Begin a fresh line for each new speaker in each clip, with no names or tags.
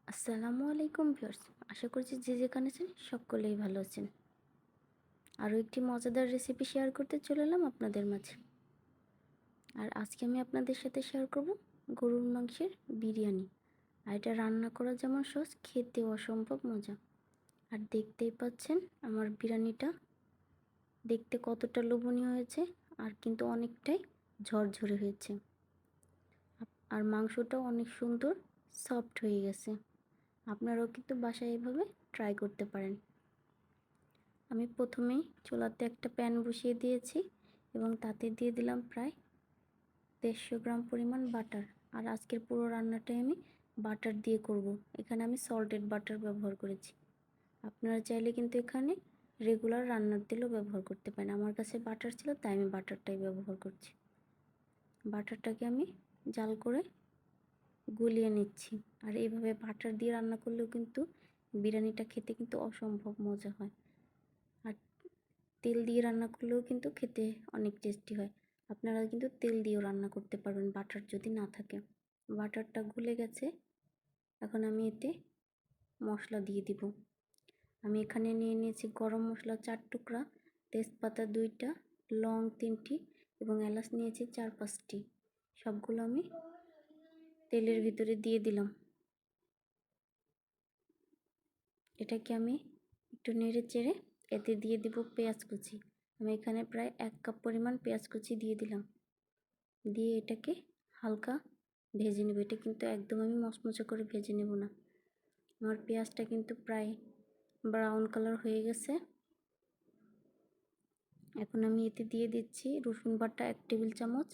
আসসালামু আলাইকুম ভিউয়ার্স, আশা করছি যে যেখানে আছেন সকলেই ভালো আছেন। আরও একটি মজাদার রেসিপি শেয়ার করতে চলে এলাম আপনাদের মাঝে। আর আজকে আমি আপনাদের সাথে শেয়ার করব গরুর মাংসের বিরিয়ানি। আর এটা রান্না করা যেমন সহজ, খেতে অসম্ভব মজা। আর দেখতেই পাচ্ছেন আমার বিরিয়ানিটা দেখতে কতটা লোভনীয় হয়েছে, আর কিন্তু অনেকটাই ঝরঝরে হয়েছে। আর মাংসটাও অনেক সুন্দর সফট হয়ে গেছে। আপনারাও কিন্তু বাসায় এভাবে ট্রাই করতে পারেন। আমি প্রথমেই চুলাতে একটা প্যান বসিয়ে দিয়েছি এবং তাতে দিয়ে দিলাম প্রায় 150 গ্রাম পরিমাণ বাটার। আর আজকের পুরো রান্নাটাই আমি বাটার দিয়ে করব। এখানে আমি সল্টেড বাটার ব্যবহার করেছি। আপনারা চাইলে কিন্তু এখানে রেগুলার রান্নার তেলও ব্যবহার করতে পারেন। আমার কাছে বাটার ছিল তাই আমি বাটারটাই ব্যবহার করছি। বাটারটাকে আমি জাল করে গলিয়ে নিচ্ছি। আর এইভাবে বাটার দিয়ে রান্না করলেও কিন্তু বিরিয়ানিটা খেতে কিন্তু অসম্ভব মজা হয়। আর তেল দিয়ে রান্না করলেও কিন্তু খেতে অনেক টেস্টি হয়। আপনারা কিন্তু তেল দিয়েও রান্না করতে পারবেন বাটার যদি না থাকে। বাটারটা গলে গেছে, এখন আমি এতে মশলা দিয়ে দিব। আমি এখানে নিয়ে নিয়েছি গরম মশলা 4 টুকরা, তেজপাতা 2টা, লং 3টি এবং এলাচ নিয়েছি 4-5টি। সবগুলো আমি তেলের ভিতরে দিয়ে দিলাম। এটাকে আমি একটু নেড়ে চেড়ে এতে দিয়ে দিব পেঁয়াজ কুচি। আমি এখানে প্রায় 1 কাপ পরিমাণ পেঁয়াজ কুচি দিয়ে দিলাম। দিয়ে এটাকে হালকা ভেজে নেব। এটা কিন্তু একদম আমি মচমচে করে ভেজে নেব না। আমার পেঁয়াজটা কিন্তু প্রায় ব্রাউন কালার হয়ে গেছে। এখন আমি এতে দিয়ে দিচ্ছি রসুন বাটা 1 টেবিল চামচ,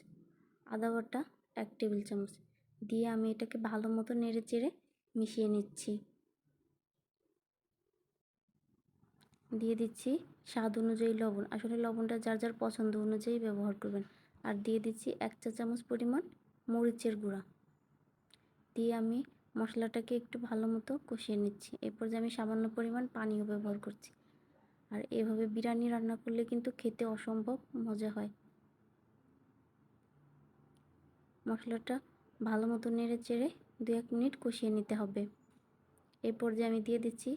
আদা বাটা 1 টেবিল চামচ দিয়ে আমি এটাকে ভালো মতো নেড়ে চেড়ে মিশিয়ে নিচ্ছি। দিয়ে দিচ্ছি স্বাদ অনুযায়ী লবণ। আসলে লবণটা যার যার পছন্দ অনুযায়ী ব্যবহার করবেন। আর দিয়ে দিচ্ছি 1 চা চামচ পরিমাণ মরিচের গুঁড়া। দিয়ে আমি মশলাটাকে একটু ভালো মতো কষিয়ে নিচ্ছি। এরপর যে আমি সামান্য পরিমাণ পানিও ব্যবহার করছি। আর এভাবে বিরিয়ানি রান্না করলে কিন্তু খেতে অসম্ভব মজা হয়। মশলাটা ভালো মতো নেড়ে চেড়ে 2-1 মিনিট কষিয়ে নিতে হবে। এরপর যে আমি দিয়ে দিচ্ছি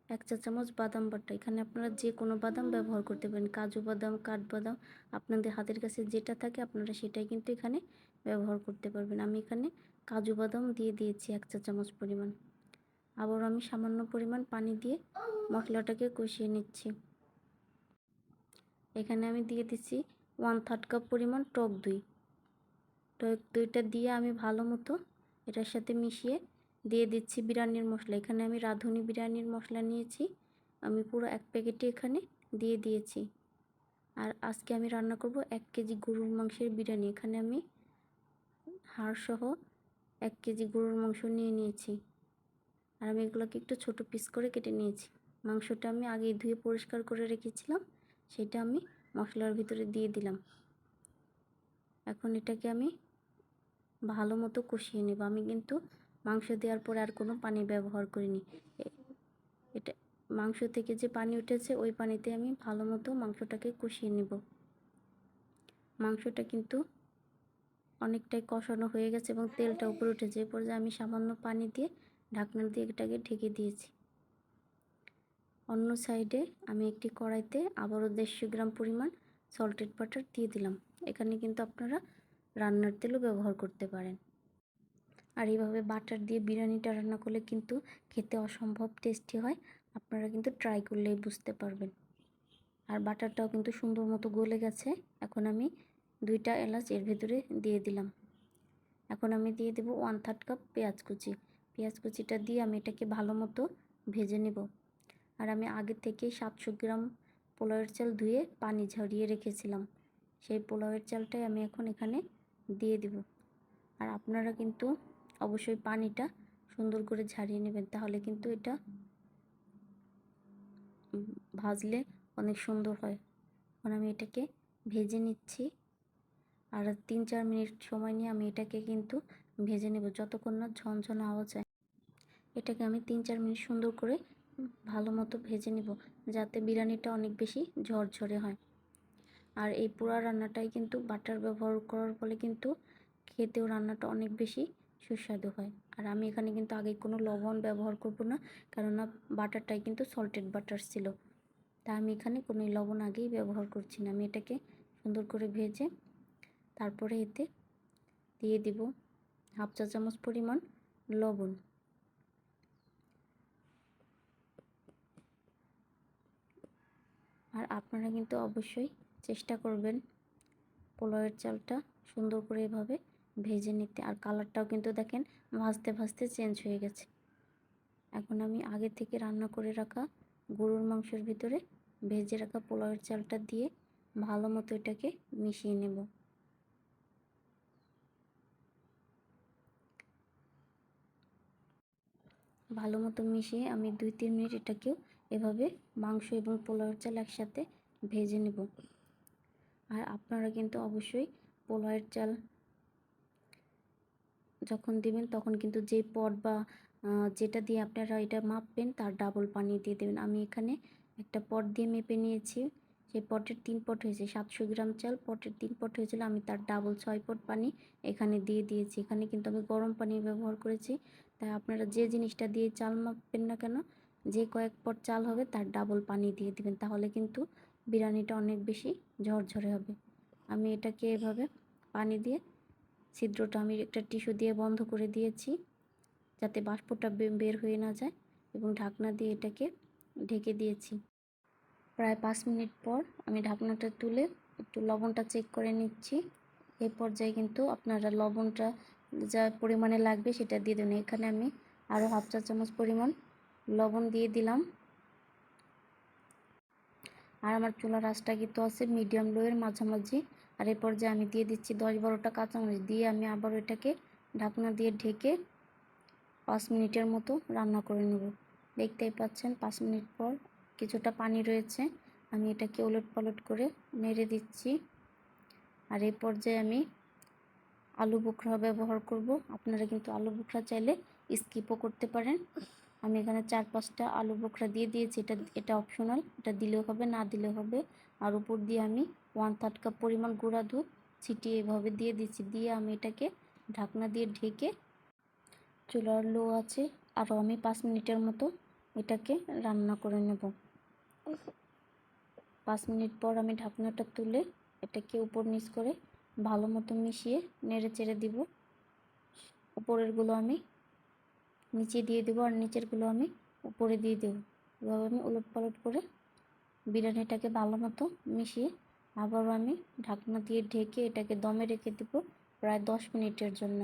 1 চা চামচ বাদাম বাটা। এখানে আপনারা যে কোনো বাদাম ব্যবহার করতে পারেন, কাজু বাদাম, কাঠবাদাম, আপনাদের হাতের কাছে যেটা থাকে আপনারা সেটাই কিন্তু এখানে ব্যবহার করতে পারবেন। আমি এখানে কাজু বাদাম দিয়ে দিয়েছি 1 চা চামচ পরিমাণ। আবার আমি সামান্য পরিমাণ পানি দিয়ে মশলাটাকে কষিয়ে নিচ্ছি। এখানে আমি দিয়ে দিচ্ছি 1/3 কাপ পরিমাণ টক দই। টক দইটা দিয়ে আমি ভালো মতো এটার সাথে মিশিয়ে দিয়ে দিচ্ছি বিরিয়ানির মশলা। এখানে আমি রাঁধুনি বিরিয়ানির মশলা নিয়েছি, আমি পুরো 1 প্যাকেটই এখানে দিয়ে দিয়েছি। আর আজকে আমি রান্না করব 1 কেজি গরুর মাংসের বিরিয়ানি। এখানে আমি হাড়সহ 1 কেজি গরুর মাংস নিয়ে নিয়েছি। আর আমি এগুলোকে একটু ছোট পিস করে কেটে নিয়েছি। মাংসটা আমি আগেই ধুয়ে পরিষ্কার করে রেখেছিলাম, সেটা আমি মশলার ভিতরে দিয়ে দিলাম। এখন এটাকে আমি ভালো মতো কষিয়ে নেব। আমি কিন্তু মাংস দেওয়ার পরে আর কোনো পানি ব্যবহার করিনি। এটা মাংস থেকে যে পানি উঠেছে ওই পানিতে আমি ভালো মতো মাংসটাকে কষিয়ে নেব। মাংসটা কিন্তু অনেকটাই কষানো হয়ে গেছে এবং তেলটা উপরে উঠেছে। এরপর যে আমি সামান্য পানি দিয়ে ঢাকনা দিয়ে এটাকে ঢেকে দিয়েছি। অন্য সাইডে আমি একটি কড়াইতে আবারও 150 গ্রাম পরিমাণ সল্টেড বাটার দিয়ে দিলাম। এখানে কিন্তু আপনারা রান্নার তেলও ব্যবহার করতে পারেন। আর এইভাবে বাটার দিয়ে বিরিয়ানিটা রান্না করলে কিন্তু খেতে অসম্ভব টেস্টি হয়। আপনারা কিন্তু ট্রাই করলেই বুঝতে পারবেন। আর বাটারটাও কিন্তু সুন্দর মতো গলে গেছে। এখন আমি 2টা এলাচ এর ভেতরে দিয়ে দিলাম। এখন আমি দিয়ে দেব 1/3 কাপ পেঁয়াজ কুচি। পেঁয়াজ কুচিটা দিয়ে আমি এটাকে ভালো মতো ভেজে নেব। আর আমি আগে থেকে 700 গ্রাম পোলাওয়ের চাল ধুয়ে পানি ঝরিয়ে রেখেছিলাম, সেই পোলাওয়ের চালটাই আমি এখন এখানে দিয়ে দেব। আর আপনারা কিন্তু অবশ্যই পানিটা সুন্দর করে ঝরিয়ে নেবেন, তাহলে কিন্তু এটা ভাজলে অনেক সুন্দর হয়। এখন আমি এটাকে ভেজে নিচ্ছি। আর 3-4 মিনিট সময় নিয়ে আমি এটাকে কিন্তু ভেজে নেব, যতক্ষণ না ঝনঝন আওয়াজ হয়। এটাকে আমি 3-4 মিনিট সুন্দর করে ভালো মতো ভেজে নেব, যাতে বিরিয়ানিটা অনেক বেশি ঝরঝরে হয়। আর এই পুরো রান্নাটাই কিন্তু বাটার ব্যবহার করার ফলে কিন্তু খেতেও রান্নাটা অনেক বেশি সুস্বাদু হয়। আর আমি এখানে কিন্তু আগে কোনো লবণ ব্যবহার করব না, কেননা বাটারটাই কিন্তু সল্টেড বাটার ছিল। তা আমি এখানে কোনো লবণ আগেই ব্যবহার করছি না। আমি এটাকে সুন্দর করে ভেজে তারপরে এতে দিয়ে দিব হাফ চা চামচ পরিমাণ লবণ। আর আপনারা কিন্তু অবশ্যই চেষ্টা করবেন পোলাওয়ের চালটা সুন্দর করে এভাবে ভেজে নিতে। আর কালারটাও কিন্তু দেখেন ভাজতে ভাজতে চেঞ্জ হয়ে গেছে। এখন আমি আগে থেকে রান্না করে রাখা গরুর মাংসের ভিতরে ভেজে রাখা পোলাওয়ের চালটা দিয়ে ভালো মতো এটাকে মিশিয়ে নেব। ভালো মতো মিশিয়ে আমি 2-3 মিনিট এটাকেও এভাবে মাংস এবং পোলাওয়ের চাল একসাথে ভেজে নেব। আর আপনারা কিন্তু অবশ্যই পোলাওয়ের চাল যখন দিবেন তখন কিন্তু যে পট বা যেটা দিয়ে আপনারা এটা মাপবেন তার ডাবল পানি দিয়ে দেবেন। আমি এখানে একটা পট দিয়ে মেপে নিয়েছি, সেই পটের 3 পট হয়েছে। 700 গ্রাম চাল পটের 3 পট হয়েছিল, আমি তার ডাবল 6 পট পানি এখানে দিয়ে দিয়েছি। এখানে কিন্তু আমি গরম পানি ব্যবহার করেছি। তাই আপনারা যে জিনিসটা দিয়ে চাল মাপবেন না কেন, যে কয়েক পট চাল হবে তার ডাবল পানি দিয়ে দিবেন, তাহলে কিন্তু বিরিয়ানিটা অনেক বেশি ঝরঝরে হবে। আমি এটাকে এভাবে পানি দিয়ে ছিদ্রটা আমি একটা টিস্যু দিয়ে বন্ধ করে দিয়েছি, যাতে বাষ্পটা বের হয়ে না যায়, এবং ঢাকনা দিয়ে এটাকে ঢেকে দিয়েছি। প্রায় 5 মিনিট পর আমি ঢাকনাটা তুলে একটু লবণটা চেক করে নিচ্ছি। এই পর্যায়ে কিন্তু আপনারা লবণটা যা পরিমাণে লাগবে সেটা দিয়ে দেবেন। এখানে আমি আরও হাফ চা চামচ পরিমাণ লবণ দিয়ে দিলাম। আর আমার চুলার আঁচটা কিন্তু আছে মিডিয়াম লোয়ের মাঝামাঝি। আর এই পর্যায়ে আমি দিয়ে দিচ্ছি 10-12টা কাঁচামরিচ দিয়ে আমি আবার এটাকে ঢাকনা দিয়ে ঢেকে 5 মিনিটের মতো রান্না করে নেব। দেখতেই পাচ্ছেন 5 মিনিট পর কিছুটা পানি রয়েছে, আমি এটাকে ওলট পালট করে নেড়ে দিচ্ছি। আর এই পর্যায়ে আমি আলু বোখরা ব্যবহার করব। আপনারা কিন্তু আলু বোখরা চাইলে স্কিপও করতে পারেন। আমি এখানে 4-5টা আলু বোখরা দিয়ে দিয়েছি। এটা অপশনাল, এটা দিলেও হবে না দিলেও হবে। আর উপর দিয়ে আমি 1/3 কাপ পরিমাণ গুঁড়া দুধ ছিটিয়ে এভাবে দিয়ে দিচ্ছি। দিয়ে আমি এটাকে ঢাকনা দিয়ে ঢেকে চুলার লো আছে আরও আমি 5 মিনিটের মতো এটাকে রান্না করে নেব। 5 মিনিট পর আমি ঢাকনাটা তুলে এটাকে উপর নিচ করে ভালো মতো মিশিয়ে নেড়ে চেড়ে দিব। উপরেরগুলো আমি নিচে দিয়ে দেবো আর নিচেরগুলো আমি উপরে দিয়ে দেবো। এভাবে আমি উলট পালট করে বিরিয়ানিটাকে ভালো মতো মিশিয়ে আবারও আমি ঢাকনা দিয়ে ঢেকে এটাকে দমে রেখে দেবো প্রায় 10 মিনিটের জন্য।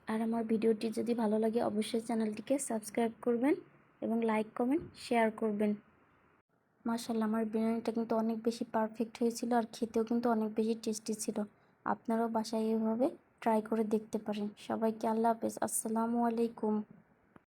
আর আমার ভিডিওটি যদি ভালো লাগে অবশ্যই চ্যানেলটিকে সাবস্ক্রাইব করবেন এবং লাইক কমেন্ট শেয়ার করবেন। মাশাআল্লাহ, আমার বিরিয়ানিটা কিন্তু অনেক বেশি পারফেক্ট হয়েছিল আর খেতেও কিন্তু অনেক বেশি টেস্টি ছিল। আপনারাও বাসায় এভাবে ট্রাই করে দেখতে পারেন। সবাইকে আল্লাহ হাফেজ, আসসালামু আলাইকুম।